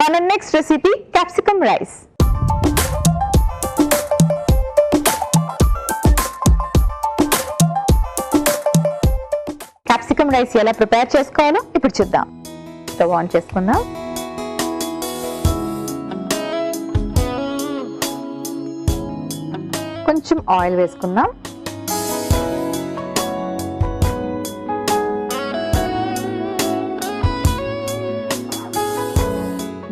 మన next recipe capsicum rice. Capsicum rice ఎలా prepare చేసుకోవాలో ఇప్పుడు చూద్దాం. స్టవ్ ఆన్ చేసుకుందాం. కొంచెం ఆయిల్ వేసుకుందాం.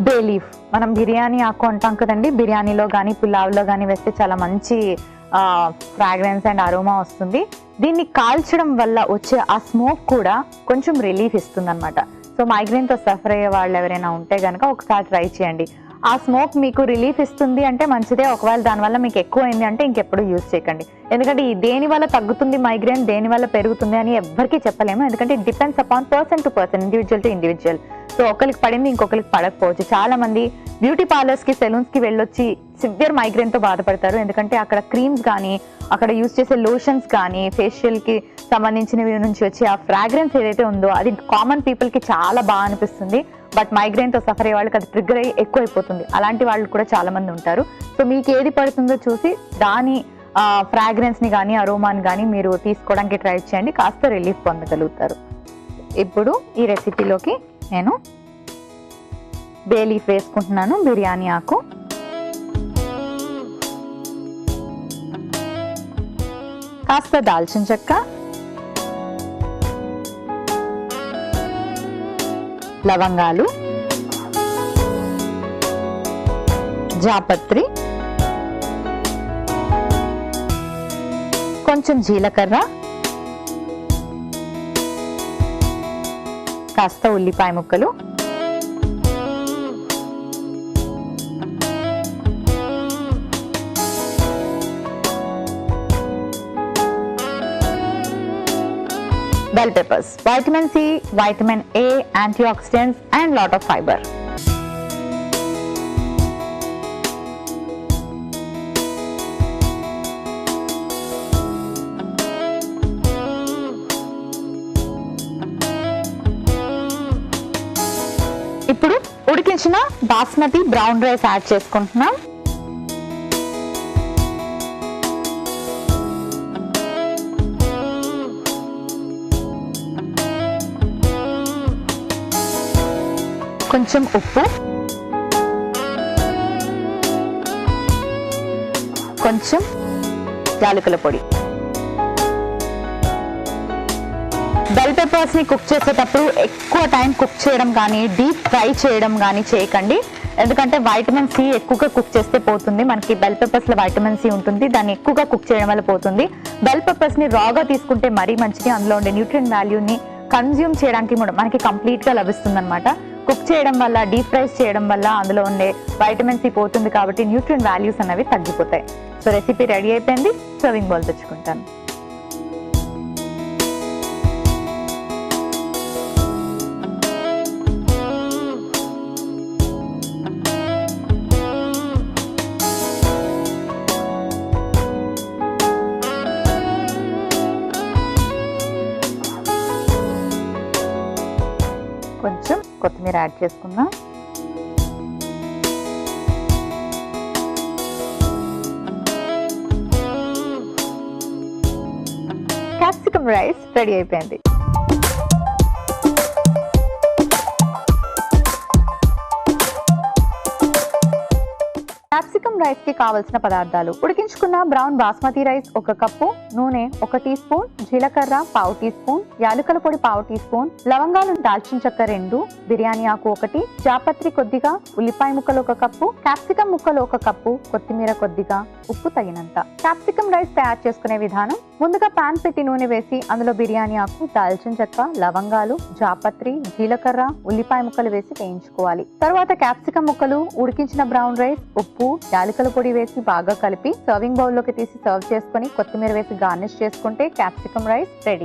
బే లీఫ్, మనం బిర్యానీ ఆకు అంటాం కదండి, బిర్యానీలో కానీ పులావ్లో కానీ వేస్తే చాలా మంచి ఫ్రాగ్రెన్స్ అండ్ అరోమా వస్తుంది. దీన్ని కాల్చడం వల్ల వచ్చే ఆ స్మోక్ కూడా కొంచెం రిలీఫ్ ఇస్తుంది అనమాట. సో మైగ్రేన్తో సఫర్ అయ్యే వాళ్ళు ఎవరైనా ఉంటే కనుక ఒకసారి ట్రై చేయండి. ఆ స్మోక్ మీకు రిలీఫ్ ఇస్తుంది అంటే మంచిదే. ఒకవేళ దానివల్ల మీకు ఎక్కువ అయింది అంటే ఇంకెప్పుడు యూజ్ చేయకండి. ఎందుకంటే ఈ దేని వల్ల తగ్గుతుంది మైగ్రేన్, దేని వల్ల పెరుగుతుంది అని ఎవ్వరికీ చెప్పలేము. ఎందుకంటే it depends upon person to person, individual to individual. So ఒకరికి పడింది ఇంకొకరికి పడకపోవచ్చు. చాలా మంది బ్యూటీ పార్లర్స్ కి, సెలూన్స్ కి వెళ్ళొచ్చి సివియర్ మైగ్రేన్ తో బాధపడతారు. ఎందుకంటే అక్కడ క్రీమ్స్ కానీ, అక్కడ యూజ్ చేసే లోషన్స్ కానీ, ఫేషియల్ కి సంబంధించినవి నుంచి వచ్చే ఆ ఫ్రాగ్రెన్స్ ఏదైతే ఉందో అది కామన్ పీపుల్ కి చాలా బాగా అనిపిస్తుంది. బట్ మైగ్రేన్ తో సఫర్ అయ్యే వాళ్ళకి అది ట్రిగ్గర్ అయ్యి ఎక్కువైపోతుంది. అలాంటి వాళ్ళు కూడా చాలా మంది ఉంటారు. సో మీకు ఏది పడుతుందో చూసి దాని ఫ్రాగ్రెన్స్ ని కానీ, అరోమాని కానీ మీరు తీసుకోవడానికి ట్రై చేయండి. కాస్త రిలీఫ్ పొందగలుగుతారు. ఇప్పుడు ఈ రెసిపీలోకి నేను బే లీఫ్ వేసుకుంటున్నాను, బిర్యానీ ఆకు, కాస్త దాల్చిన చెక్క, లవంగాలు, జాపత్రి, కొంచెం జీలకర్ర, కాస్త ఉల్లిపాయ ముక్కలు, bell peppers, vitamin C, vitamin A, antioxidants and lot of fiber. ఇప్పుడు ఉడికించిన బాస్మతి బ్రౌన్ రైస్ యాడ్ చేసుకుంటున్నాం. కొంచెం ఉప్పు, కొంచెం యాలకుల పొడి. బెల్ పెప్పర్స్ ని కుక్ చేసేటప్పుడు ఎక్కువ టైం కుక్ చేయడం కానీ, డీప్ ఫ్రై చేయడం కానీ చేయకండి. ఎందుకంటే వైటమిన్ సి ఎక్కువగా కుక్ చేస్తే పోతుంది. మనకి బెల్ పెప్పర్స్ లో వైటమిన్ సి ఉంటుంది, దాన్ని ఎక్కువగా కుక్ చేయడం వల్ల పోతుంది. బెల్ పెప్పర్స్ ని రాగా తీసుకుంటే మరీ మంచిది. అందులో ఉండే న్యూట్రియం వాల్యూని కన్జ్యూమ్ చేయడానికి మనకి కంప్లీట్ గా లభిస్తుంది అనమాట. కుక్ చేయడం వల్ల, డీప్ ఫ్రైస్ చేయడం వల్ల అందులో ఉండే వైటమిన్ సి పోతుంది కాబట్టి న్యూట్రియం వాల్యూస్ అనేవి తగ్గిపోతాయి. సో రెసిపీ రెడీ అయిపోయింది. సర్వింగ్ బౌల్ తెచ్చుకుంటాను. కొంచెం కొత్తిమీర యాడ్ చేసుకుందాం. క్యాప్సికమ్ రైస్ రెడీ అయిపోయింది. క్యాప్సికమ్ రైస్ కి కావలసిన పదార్థాలు: ఉడికించుకున్న బ్రౌన్ బాస్మతి రైస్ 1 కప్పు, నూనె 1 టీ స్పూన్, జీలకర్ర 1/2 టీ స్పూన్, యాలకుల పొడి 1/2 టీ స్పూన్, లవంగాలు, దాల్చిన చెక్క 2, బిర్యానీ ఆకు 1, జాపత్రి కొద్దిగా, ఉల్లిపాయ ముక్కలు 1 కప్పు, క్యాప్సికమ్ ముక్కలు 1 కప్పు, కొత్తిమీర కొద్దిగా, ఉప్పు తగినంత. క్యాప్సికమ్ రైస్ తయారు చేసుకునే విధానం: ముందుగా పాన్ పెట్టి నూనె వేసి అందులో బిర్యానీ ఆకు, దాల్చిన చెక్క, లవంగాలు, జాపత్రి, జీలకర్ర, ఉల్లిపాయ ముక్కలు వేసి వేయించుకోవాలి. తర్వాత క్యాప్సికమ్ ముక్కలు, ఉడికించిన బ్రౌన్ రైస్, ఉప్పు, యాలకుల పొడి వేసి బాగా కలిపి సర్వింగ్ బౌల్ లోకి తీసి సర్వ్ చేసుకొని కొత్తిమీర వేసి గార్నిష్ చేసుకుంటే క్యాప్సికమ్ రైస్ రెడీ.